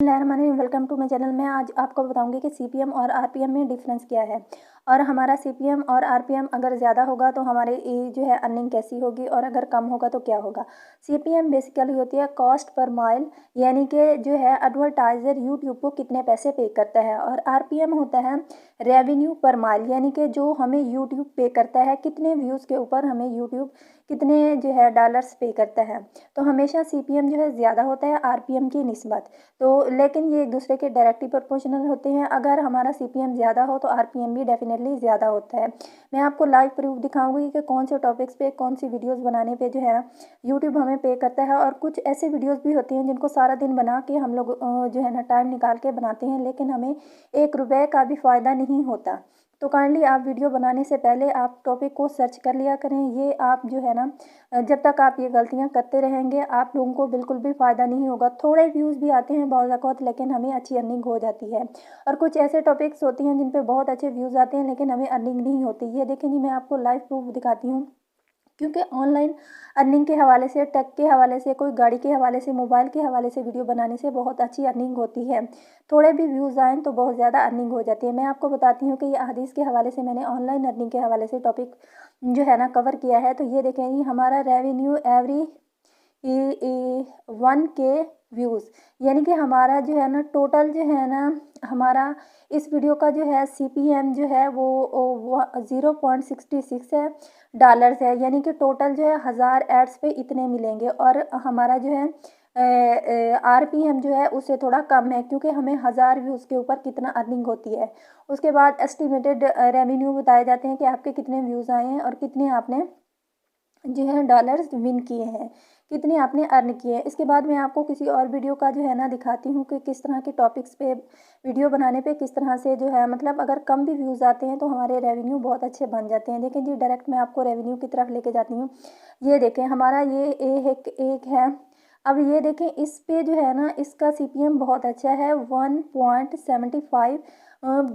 Welcome to my channel. मैं आज आपको बताऊंगी कि सीपीएम और आरपीएम में डिफरेंस क्या है और हमारा सीपीएम और आरपीएम अगर ज़्यादा होगा तो हमारी जो है अर्निंग कैसी होगी और अगर कम होगा तो क्या होगा। सीपीएम बेसिकली होती है कॉस्ट पर माइल, यानी कि जो है एडवर्टाइज़र यूट्यूब को कितने पैसे पे करता है, और आरपीएम होता है रेवेन्यू पर माइल, यानी कि जो हमें यूट्यूब पे करता है, कितने व्यूज़ के ऊपर हमें यूट्यूब कितने जो है डॉलर्स पे करता है। तो हमेशा सीपीएम जो है ज़्यादा होता है आरपीएम की निस्बत। तो लेकिन ये एक दूसरे के डायरेक्टली प्रोपोर्शनल होते हैं। अगर हमारा सीपीएम ज़्यादा हो तो आरपीएम भी डेफिनेटली ज़्यादा होता है। मैं आपको लाइव प्रूफ दिखाऊंगी कि कौन से टॉपिक्स पे कौन सी वीडियोस बनाने पे जो है ना यूट्यूब हमें पे करता है, और कुछ ऐसे वीडियोस भी होती हैं जिनको सारा दिन बना के हम लोग जो है ना टाइम निकाल के बनाते हैं, लेकिन हमें 1 रुपये का भी फ़ायदा नहीं होता। तो काइंडली आप वीडियो बनाने से पहले आप टॉपिक को सर्च कर लिया करें। ये आप जो है ना जब तक आप ये गलतियां करते रहेंगे आप लोगों को बिल्कुल भी फ़ायदा नहीं होगा। थोड़े व्यूज़ भी आते हैं बहुत, लेकिन हमें अच्छी अर्निंग हो जाती है। और कुछ ऐसे टॉपिक्स होती हैं जिन पे बहुत अच्छे व्यूज़ आते हैं लेकिन हमें अर्निंग नहीं होती। ये देखें जी, मैं आपको लाइव प्रूफ दिखाती हूँ। क्योंकि ऑनलाइन अर्निंग के हवाले से, टेक के हवाले से, कोई गाड़ी के हवाले से, मोबाइल के हवाले से वीडियो बनाने से बहुत अच्छी अर्निंग होती है। थोड़े भी व्यूज़ आएँ तो बहुत ज़्यादा अर्निंग हो जाती है। मैं आपको बताती हूँ कि ये हदीस के हवाले से मैंने ऑनलाइन अर्निंग के हवाले से टॉपिक जो है ना कवर किया है। तो ये देखें, ये हमारा रेवेन्यू एवरी 1K व्यूज़, यानी कि हमारा जो है ना टोटल जो है ना हमारा इस वीडियो का जो है सीपीएम जो है वो 0.66 है डॉलर्स है, यानी कि टोटल जो है 1000 एड्स पे इतने मिलेंगे। और हमारा जो है आरपीएम जो है उससे थोड़ा कम है, क्योंकि हमें 1000 व्यूज़ के ऊपर कितना अर्निंग होती है। उसके बाद एस्टिमेटेड रेवेन्यू बताए जाते हैं कि आपके कितने व्यूज़ आए हैं और कितने आपने जो है डॉलर्स विन किए हैं, कितने आपने अर्न किए हैं। इसके बाद मैं आपको किसी और वीडियो का जो है ना दिखाती हूँ कि किस तरह के टॉपिक्स पे वीडियो बनाने पे किस तरह से जो है मतलब अगर कम भी व्यूज़ आते हैं तो हमारे रेवेन्यू बहुत अच्छे बन जाते हैं। देखें जी, डायरेक्ट मैं आपको रेवेन्यू की तरफ लेके जाती हूँ। ये देखें हमारा ये एक है। अब ये देखें इस पे जो है ना इसका सीपीएम बहुत अच्छा है, 1.75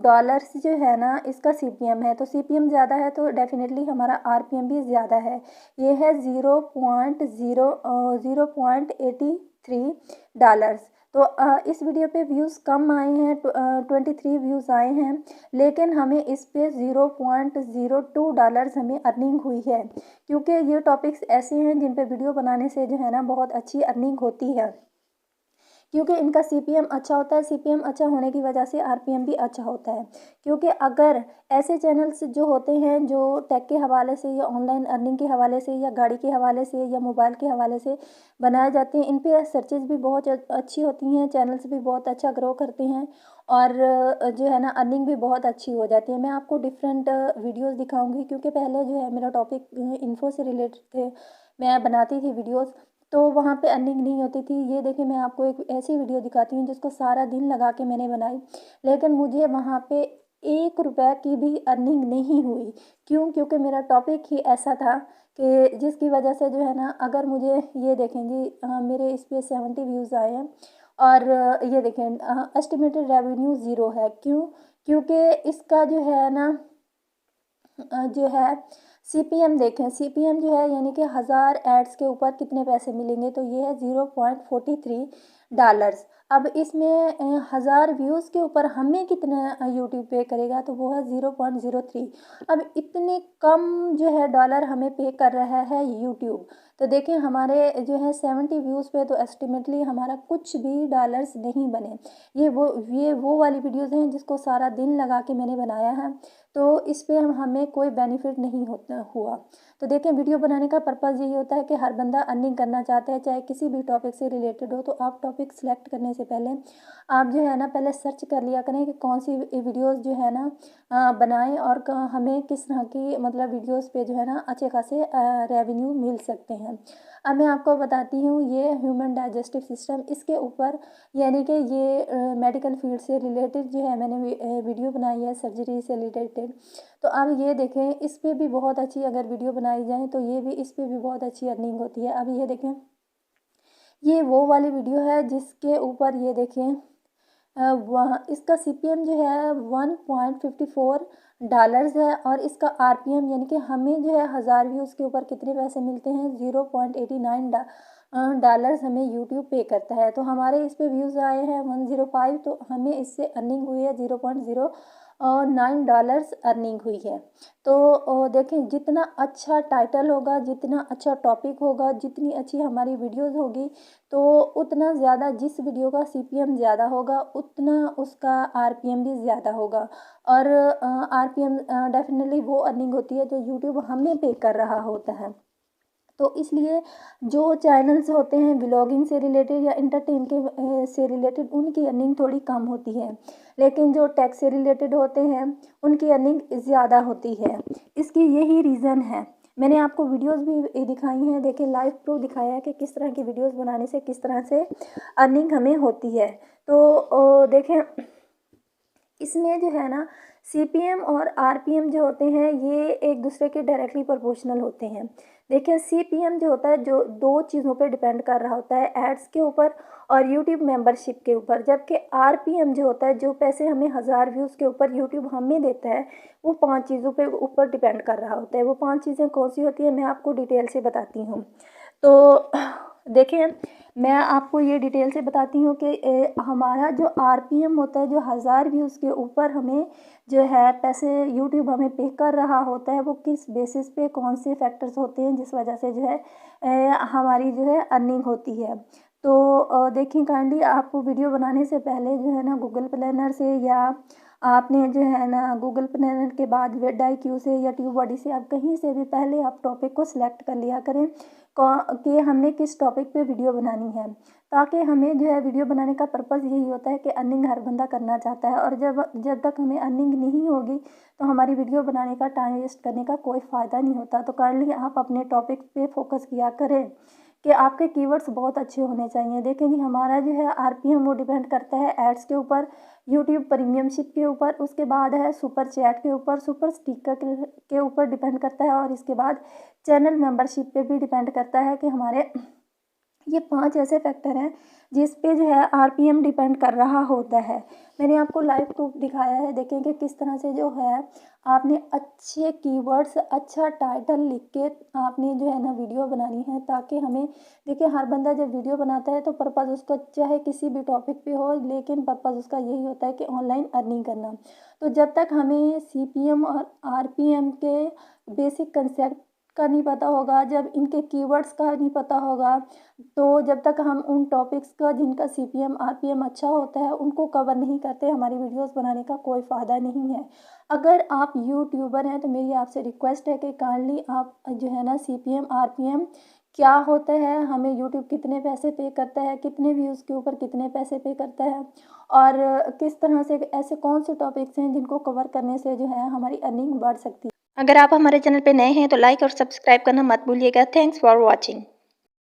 डॉलर्स जो है ना इसका सीपीएम है। तो सीपीएम ज़्यादा है तो डेफिनेटली हमारा आरपीएम भी ज़्यादा है। ये है 0.83 डॉलर्स। तो इस वीडियो पे व्यूज़ कम आए हैं, 23 व्यूज़ आए हैं, लेकिन हमें इस पे 0.02 डॉलर्स हमें अर्निंग हुई है, क्योंकि ये टॉपिक्स ऐसे हैं जिन पे वीडियो बनाने से जो है ना बहुत अच्छी अर्निंग होती है, क्योंकि इनका सीपीएम अच्छा होता है। सीपीएम अच्छा होने की वजह से आरपीएम भी अच्छा होता है। क्योंकि अगर ऐसे चैनल्स जो होते हैं जो टेक के हवाले से या ऑनलाइन अर्निंग के हवाले से या गाड़ी के हवाले से या मोबाइल के हवाले से बनाए जाते हैं, इन पे सर्चेज भी बहुत अच्छी होती हैं, चैनल्स भी बहुत अच्छा ग्रो करते हैं, और जो है ना अर्निंग भी बहुत अच्छी हो जाती है। मैं आपको डिफरेंट वीडियोज़ दिखाऊँगी, क्योंकि पहले जो है मेरा टॉपिक इन्फो से रिलेटेड थे, मैं बनाती थी वीडियोज़, तो वहाँ पे अर्निंग नहीं होती थी। ये देखिए, मैं आपको एक ऐसी वीडियो दिखाती हूँ जिसको सारा दिन लगा के मैंने बनाई, लेकिन मुझे वहाँ पे 1 रुपये की भी अर्निंग नहीं हुई। क्यों? क्योंकि मेरा टॉपिक ही ऐसा था कि जिसकी वजह से जो है ना अगर मुझे ये देखें जी, मेरे इस पे 70 व्यूज़ आए हैं, और ये देखें एस्टिमेटेड रेवेन्यू ज़ीरो है। क्यों? क्योंकि इसका जो है ना जो है सीपीएम देखें, सीपीएम जो है यानी कि 1000 एड्स के ऊपर कितने पैसे मिलेंगे, तो ये है 0.43 डॉलर्स। अब इसमें 1000 व्यूज़ के ऊपर हमें कितना यूट्यूब पे करेगा, तो वो है 0.03। अब इतने कम जो है डॉलर हमें पे कर रहा है यूट्यूब। तो देखिए हमारे जो है 70 व्यूज़ पे तो एस्टिमेटली हमारा कुछ भी डॉलर्स नहीं बने। ये वो वाली वीडियोज़ हैं जिसको सारा दिन लगा के मैंने बनाया है, तो इस पे हमें कोई बेनिफिट नहीं होता हुआ। तो देखें, वीडियो बनाने का पर्पज़ यही होता है कि हर बंदा अर्निंग करना चाहता है, चाहे किसी भी टॉपिक से रिलेटेड हो। तो आप टॉपिक सेलेक्ट करने से पहले आप जो है ना पहले सर्च कर लिया करें कि कौन सी वीडियोज़ जो है ना बनाएं, और हमें किस तरह की मतलब वीडियोज़ पे जो है ना अच्छे खासे रेवेन्यू मिल सकते हैं। अब मैं आपको बताती हूँ, ये ह्यूमन डाइजेस्टिव सिस्टम, इसके ऊपर यानी कि ये मेडिकल फील्ड से रिलेटेड जो है मैंने वीडियो बनाई है, सर्जरी से रिलेटेड। तो अब ये देखें, इस पे भी बहुत अच्छी अगर वीडियो बनाई जाए तो ये भी इस पे भी बहुत अच्छी अर्निंग होती है। अब ये देखें, ये वो वाली वीडियो है जिसके ऊपर ये देखें वहाँ इसका सीपीएम जो है 1.54 डॉलर्स है, और इसका आरपीएम यानी कि हमें जो है 1000 व्यूज़ के ऊपर कितने पैसे मिलते हैं, 0.89 डॉलर्स हमें यूट्यूब पे करता है। तो हमारे इस पे व्यूज़ आए हैं 105, तो हमें इससे अर्निंग हुई है 0.09 डॉलर्स अर्निंग हुई है। तो देखें, जितना अच्छा टाइटल होगा, जितना अच्छा टॉपिक होगा, जितनी अच्छी हमारी वीडियोस होगी, तो उतना ज़्यादा जिस वीडियो का सीपीएम ज़्यादा होगा उतना उसका आरपीएम भी ज़्यादा होगा। और आरपीएम डेफिनेटली वो अर्निंग होती है जो यूट्यूब हमें पे कर रहा होता है। तो इसलिए जो चैनल्स होते हैं व्लॉगिंग से रिलेटेड या एंटरटेन के से रिलेटेड, उनकी अर्निंग थोड़ी कम होती है, लेकिन जो टेक से रिलेटेड होते हैं उनकी अर्निंग ज़्यादा होती है। इसकी यही रीज़न है। मैंने आपको वीडियोस भी दिखाई हैं, देखिए लाइव प्रूफ दिखाया है कि किस तरह की वीडियोस बनाने से किस तरह से अर्निंग हमें होती है। तो देखें, इसमें जो है ना सीपीएम और आरपीएम जो होते हैं ये एक दूसरे के डायरेक्टली प्रोपोर्शनल होते हैं। देखिए, सीपीएम जो होता है जो दो चीज़ों पे डिपेंड कर रहा होता है, एड्स के ऊपर और यूट्यूब मेंबरशिप के ऊपर, जबकि आरपीएम जो होता है जो पैसे हमें 1000 व्यूज़ के ऊपर यूट्यूब हमें देता है वो 5 चीज़ों पे ऊपर डिपेंड कर रहा होता है। वो 5 चीज़ें कौन सी होती है मैं आपको डिटेल से बताती हूँ। तो देखिए, मैं आपको ये डिटेल से बताती हूँ कि हमारा जो आरपीएम होता है, जो 1000 व्यूज़ के ऊपर हमें जो है पैसे यूट्यूब हमें पे कर रहा होता है, वो किस बेसिस पे कौन से फैक्टर्स होते हैं जिस वजह से जो है हमारी जो है अर्निंग होती है। तो देखिए, काइंडली आपको वीडियो बनाने से पहले जो है ना गूगल प्लानर से या आपने जो है ना गूगल प्लानर के बाद vidIQ से या ट्यूबबॉडी से, आप कहीं से भी पहले आप टॉपिक को सिलेक्ट कर लिया करें कि हमने किस टॉपिक पे वीडियो बनानी है, ताकि हमें जो है वीडियो बनाने का पर्पज़ यही होता है कि अर्निंग हर बंदा करना चाहता है, और जब तक हमें अर्निंग नहीं होगी तो हमारी वीडियो बनाने का टाइम वेस्ट करने का कोई फ़ायदा नहीं होता। तो काइंडली आप अपने टॉपिक पे फोकस किया करें कि आपके कीवर्ड्स बहुत अच्छे होने चाहिए। देखें कि हमारा जो है आरपीएम वो डिपेंड करता है एड्स के ऊपर, यूट्यूब प्रीमियमशिप के ऊपर, उसके बाद है सुपर चैट के ऊपर, सुपर स्टिकर के ऊपर डिपेंड करता है, और इसके बाद चैनल मेंबरशिप पे भी डिपेंड करता है कि हमारे ये 5 ऐसे फैक्टर हैं जिस पे जो है आरपीएम डिपेंड कर रहा होता है। मैंने आपको लाइव प्रूफ दिखाया है, देखें कि किस तरह से जो है आपने अच्छे कीवर्ड्स, अच्छा टाइटल लिख के आपने जो है ना वीडियो बनानी है, ताकि हमें देखिए हर बंदा जब वीडियो बनाता है तो पर्पज़ उसका चाहे किसी भी टॉपिक पे हो, लेकिन पर्पज़ उसका यही होता है कि ऑनलाइन अर्निंग करना। तो जब तक हमें सीपीएम और आरपीएम के बेसिक कंसेप्ट का नहीं पता होगा, जब इनके कीवर्ड्स का नहीं पता होगा, तो जब तक हम उन टॉपिक्स का जिनका सीपीएम आरपीएम अच्छा होता है उनको कवर नहीं करते, हमारी वीडियोस बनाने का कोई फ़ायदा नहीं है। अगर आप यूट्यूबर हैं तो मेरी आपसे रिक्वेस्ट है कि काइंडली आप जो है ना सीपीएम आरपीएम क्या होता है, हमें यूट्यूब कितने पैसे पे करता है, कितने व्यूज़ के ऊपर कितने पैसे पे करता है, और किस तरह से ऐसे कौन से टॉपिक्स हैं जिनको कवर करने से जो है हमारी अर्निंग बढ़ सकती है। अगर आप हमारे चैनल पे नए हैं तो लाइक और सब्सक्राइब करना मत भूलिएगा। Thanks for watching.